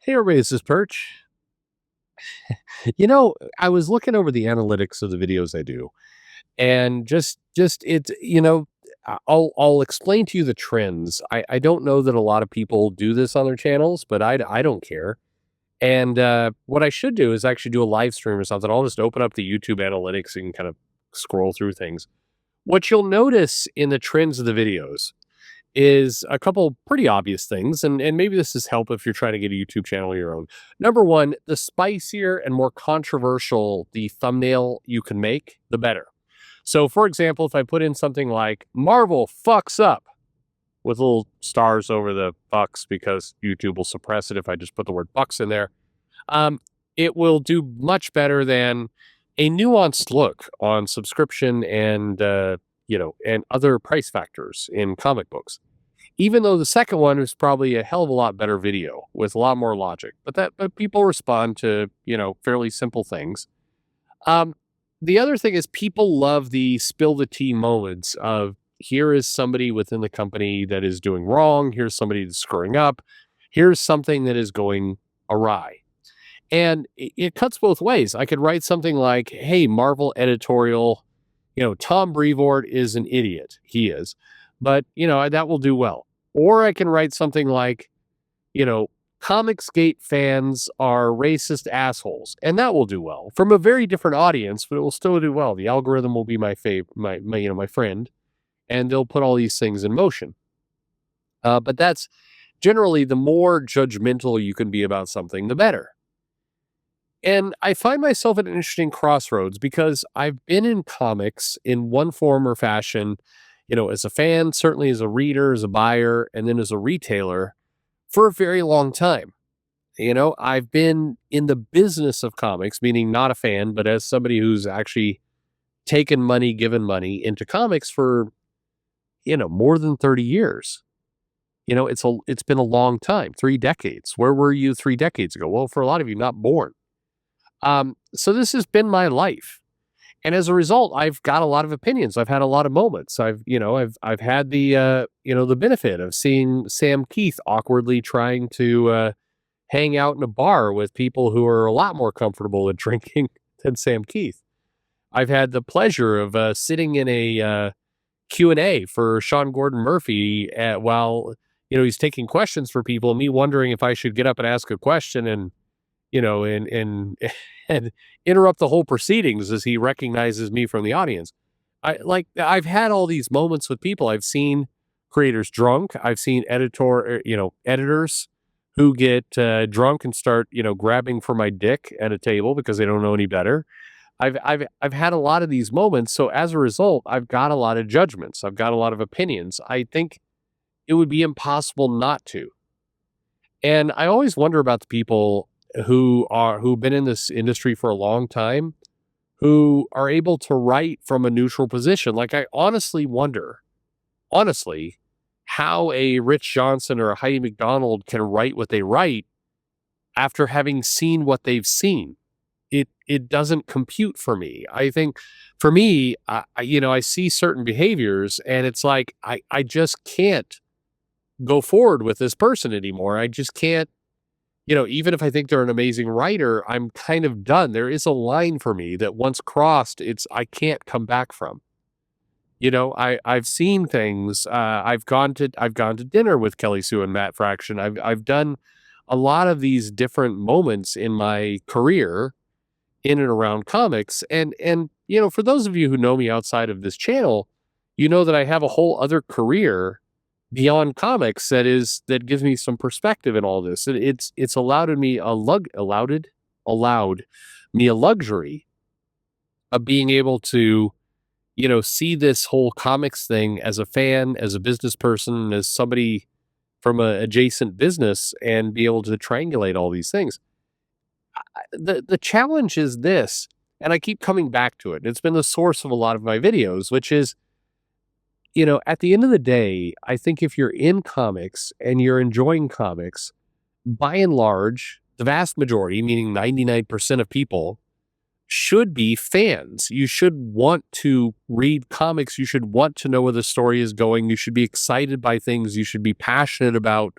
Hey, everybody, this is Perch. I was looking over the analytics of the videos I do, and just it, I'll explain to you the trends. I don't know that a lot of people do this on their channels, but I don't care. And what I should do is actually do a live stream or something. I'll just open up the YouTube analytics and kind of scroll through things. What you'll notice in the trends of the videos is a couple pretty obvious things, and maybe this is help if you're trying to get a YouTube channel of your own. Number one, the spicier and more controversial the thumbnail you can make, the better. So, for example, if I put in something like Marvel fucks up with little stars over the fucks because YouTube will suppress it if I just put the word fucks in there, um, it will do much better than a nuanced look on subscription and other price factors in comic books, even though the second one is probably a hell of a lot better video with a lot more logic. But people respond to, fairly simple things. Um, the other thing is people love the spill the tea moments of here is somebody within the company that is doing wrong, here's somebody that's screwing up, here's something that is going awry. And it cuts both ways. I could write something like, hey, Marvel editorial, Tom Brevoort is an idiot. He is. But, that will do well. Or I can write something like, Comicsgate fans are racist assholes. And that will do well from a very different audience, but it will still do well. The algorithm will be my my friend, and they'll put all these things in motion. But that's generally the more judgmental you can be about something, the better. And I find myself at an interesting crossroads because I've been in comics in one form or fashion, as a fan, certainly as a reader, as a buyer, and then as a retailer for a very long time. I've been in the business of comics, meaning not a fan, but as somebody who's actually taken money, given money into comics for, more than 30 years. It's been a long time, 3 decades. Where were you 3 decades ago? Well, for a lot of you, not born. So this has been my life. And as a result, I've got a lot of opinions. I've had a lot of moments. I've had the benefit of seeing Sam Keith awkwardly trying to hang out in a bar with people who are a lot more comfortable at drinking than Sam Keith. I've had the pleasure of sitting in a Q&A for Sean Gordon Murphy while he's taking questions for people, and me wondering if I should get up and ask a question and and and interrupt the whole proceedings as he recognizes me from the audience. I've had all these moments with people. I've seen creators drunk. I've seen editors who get drunk and start, grabbing for my dick at a table because they don't know any better. I've had a lot of these moments. So as a result, I've got a lot of judgments. I've got a lot of opinions. I think it would be impossible not to. And I always wonder about the people who've been in this industry for a long time, who are able to write from a neutral position. Like, I honestly wonder, how a Rich Johnson or a Heidi McDonald can write what they write after having seen what they've seen. It doesn't compute for me. I think for me, I see certain behaviors and it's like, I just can't go forward with this person anymore. I just can't, even if I think they're an amazing writer, I'm kind of done. There is a line for me that once crossed, I can't come back from. I've seen things. I've gone to dinner with Kelly Sue and Matt Fraction. I've done a lot of these different moments in my career in and around comics. And for those of you who know me outside of this channel, you know that I have a whole other career beyond comics that gives me some perspective in all this. It's allowed me a luxury of being able to, see this whole comics thing as a fan, as a business person, as somebody from a adjacent business, and be able to triangulate all these things. The challenge is this, and I keep coming back to it. It's been the source of a lot of my videos, which is, at the end of the day, I think if you're in comics and you're enjoying comics, by and large, the vast majority, meaning 99% of people, should be fans. You should want to read comics. You should want to know where the story is going. You should be excited by things. You should be passionate about,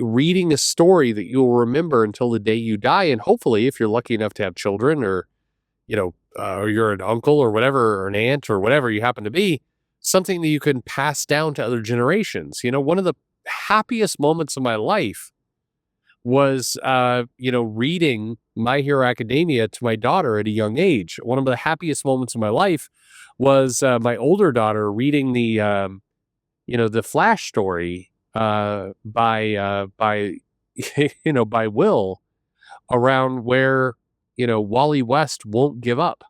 reading a story that you'll remember until the day you die. And hopefully, if you're lucky enough to have children or, or you're an uncle or whatever, or an aunt or whatever you happen to be, something that you can pass down to other generations. One of the happiest moments of my life was, reading My Hero Academia to my daughter at a young age. One of the happiest moments of my life was my older daughter reading the Flash story by by Will, around where Wally West won't give up.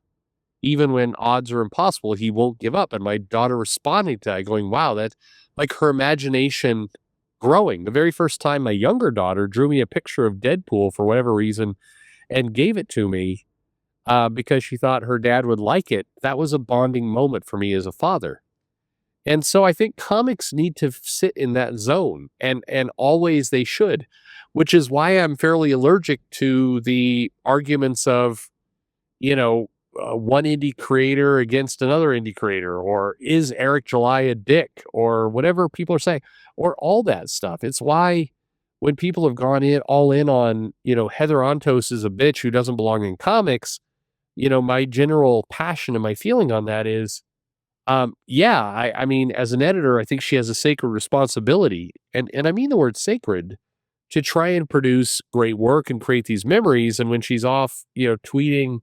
Even when odds are impossible, he won't give up. And my daughter responding to that, going, wow, that's like her imagination growing. The very first time my younger daughter drew me a picture of Deadpool for whatever reason and gave it to me because she thought her dad would like it, that was a bonding moment for me as a father. And so I think comics need to sit in that zone, and always they should, which is why I'm fairly allergic to the arguments of, one indie creator against another indie creator, or is Eric July a dick, or whatever people are saying, or all that stuff. It's why when people have gone all in on, Heather Ontos is a bitch who doesn't belong in comics, my general passion and my feeling on that is, yeah, I mean, as an editor, I think she has a sacred responsibility, and I mean the word sacred, to try and produce great work and create these memories. And when she's off, tweeting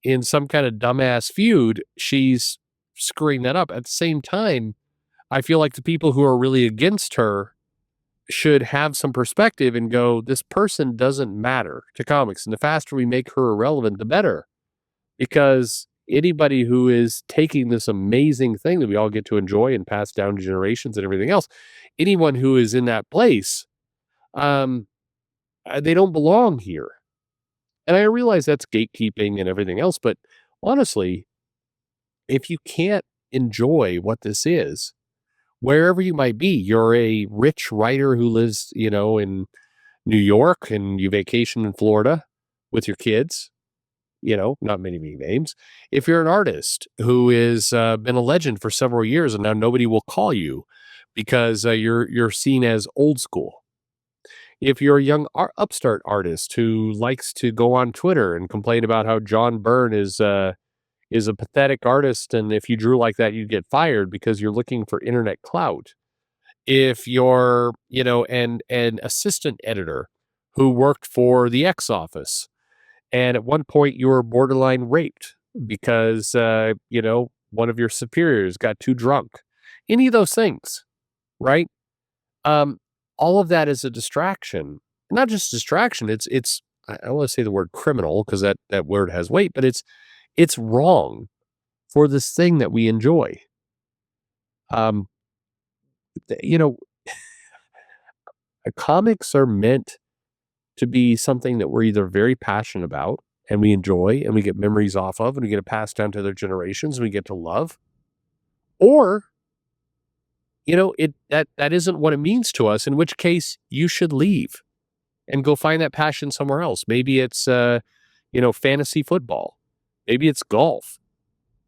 in some kind of dumbass feud, she's screwing that up. At the same time, I feel like the people who are really against her should have some perspective and go, this person doesn't matter to comics. And the faster we make her irrelevant, the better. Because anybody who is taking this amazing thing that we all get to enjoy and pass down to generations and everything else, anyone who is in that place, they don't belong here. And I realize that's gatekeeping and everything else, but honestly, if you can't enjoy what this is, wherever you might be, you're a rich writer who lives, in New York, and you vacation in Florida with your kids, not many big names. If you're an artist who is been a legend for several years and now nobody will call you because you're seen as old school. If you're a young upstart artist who likes to go on Twitter and complain about how John Byrne is a pathetic artist, and if you drew like that, you'd get fired because you're looking for internet clout. If you're, an assistant editor who worked for the X Office, and at one point you were borderline raped because, one of your superiors got too drunk. Any of those things, right? Um, all of that is a distraction. Not just distraction. I don't want to say the word criminal because that word has weight, but it's wrong for this thing that we enjoy. Um, you know, comics are meant to be something that we're either very passionate about and we enjoy and we get memories off of and we get to pass down to other generations and we get to love, or that isn't what it means to us, in which case you should leave and go find that passion somewhere else. Maybe it's fantasy football, maybe it's golf,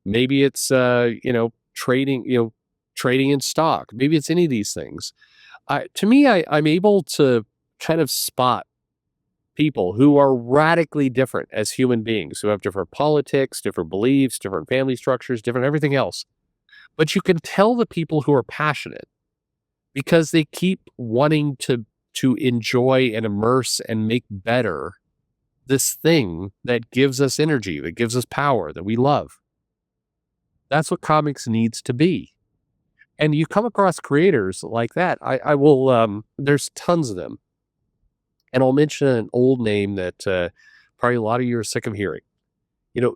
maybe it's trading in stock, maybe it's any of these things. To me, I'm able to kind of spot people who are radically different as human beings, who have different politics, different beliefs, different family structures, different everything else. But you can tell the people who are passionate because they keep wanting to enjoy and immerse and make better this thing that gives us energy, that gives us power, that we love. That's what comics needs to be. And you come across creators like that. I will, there's tons of them. And I'll mention an old name that probably a lot of you are sick of hearing.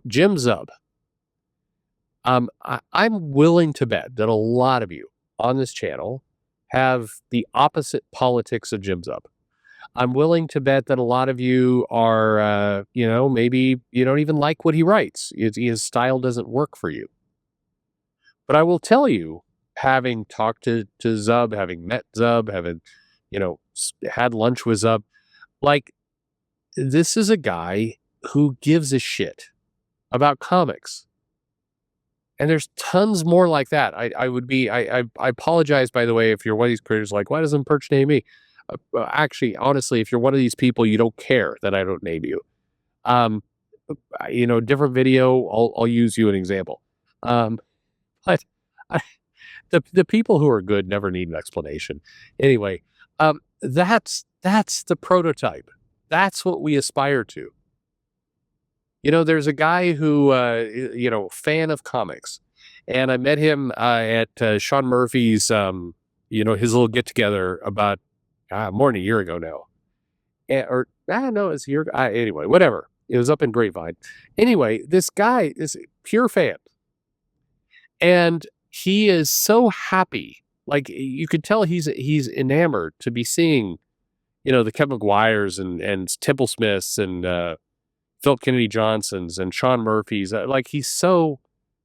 Jim Zub. I'm willing to bet that a lot of you on this channel have the opposite politics of Jim Zub. I'm willing to bet that a lot of you are, maybe you don't even like what he writes. His style doesn't work for you. But I will tell you, having talked to Zub, having met Zub, having, had lunch with Zub, like, this is a guy who gives a shit about comics. And there's tons more like that. I apologize, by the way, if you're one of these creators like, why doesn't Perch name me? Actually, honestly, if you're one of these people, you don't care that I don't name you. Um, different video. I'll use you an example. Um, but I, the people who are good never need an explanation. Anyway, that's the prototype. That's what we aspire to. There's a guy who, fan of comics, and I met him at Sean Murphy's, his little get together about more than a year ago now. Or I don't know, it's a year. Anyway, whatever. It was up in Grapevine. Anyway, this guy is a pure fan, and he is so happy. Like you could tell, he's enamored to be seeing, the Kevin McGuires and Temple Smiths and Phil Kennedy Johnsons and Sean Murphy's. Like he's so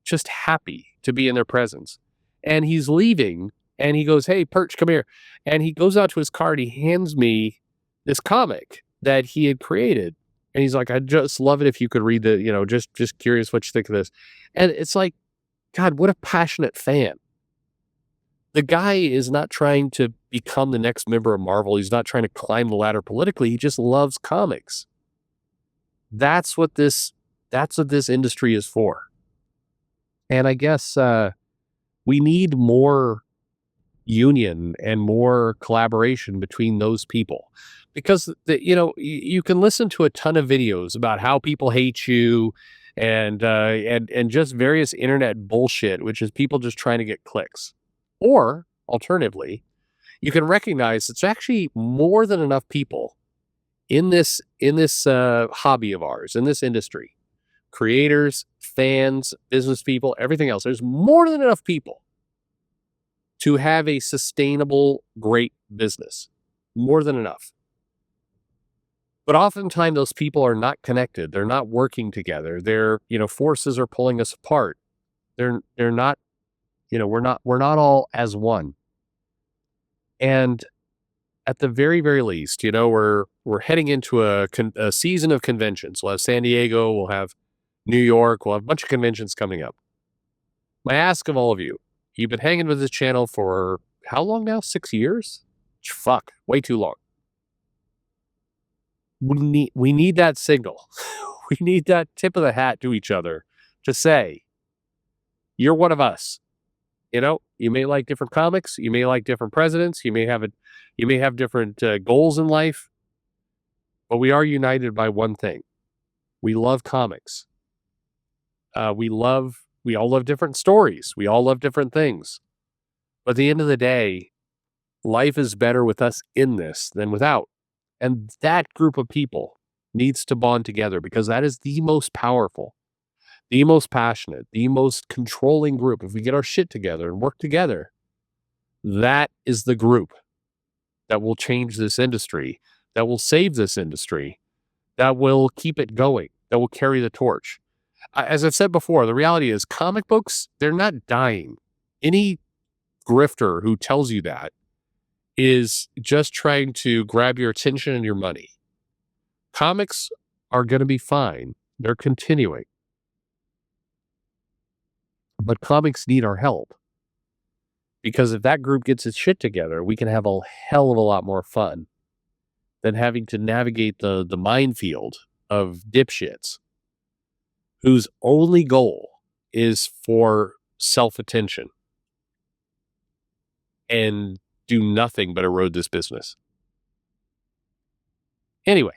just happy to be in their presence. And he's leaving and he goes, "Hey, Perch, come here." And he goes out to his car and he hands me this comic that he had created. And he's like, "I'd just love it if you could read just curious what you think of this." And it's like, God, what a passionate fan. The guy is not trying to become the next member of Marvel. He's not trying to climb the ladder politically. He just loves comics. That's what this industry is for. And I guess we need more union and more collaboration between those people, because you can listen to a ton of videos about how people hate you and just various internet bullshit, which is people just trying to get clicks. Or alternatively, you can recognize it's actually more than enough people in this hobby of ours, in this industry, creators, fans, business people, everything else. There's more than enough people to have a sustainable, great business. More than enough. But oftentimes those people are not connected. They're not working together. Their, forces are pulling us apart. They're not, we're not all as one. And at the very, very least, we're heading into a season of conventions. We'll have San Diego, we'll have New York, we'll have a bunch of conventions coming up. My ask of all of you, you've been hanging with this channel for how long now? 6 years? Fuck, way too long. We need that signal. We need that tip of the hat to each other to say, you're one of us. You may like different comics, you may like different presidents, you may have different goals in life, but we are united by one thing. We love comics. We all love different stories. We all love different things. But at the end of the day, life is better with us in this than without. And that group of people needs to bond together, because that is the most powerful, the most passionate, the most controlling group. If we get our shit together and work together, that is the group that will change this industry, that will save this industry, that will keep it going, that will carry the torch. As I've said before, the reality is comic books, they're not dying. Any grifter who tells you that is just trying to grab your attention and your money. Comics are going to be fine. They're continuing. But comics need our help. Because if that group gets its shit together, we can have a hell of a lot more fun than having to navigate the minefield of dipshits whose only goal is for self-attention and do nothing but erode this business. Anyway,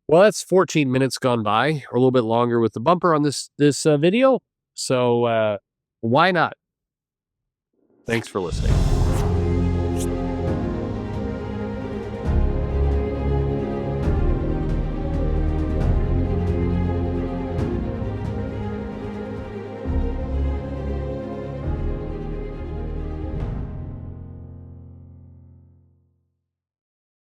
well, that's 14 minutes gone by, or a little bit longer with the bumper on this video. So why not? Thanks for listening.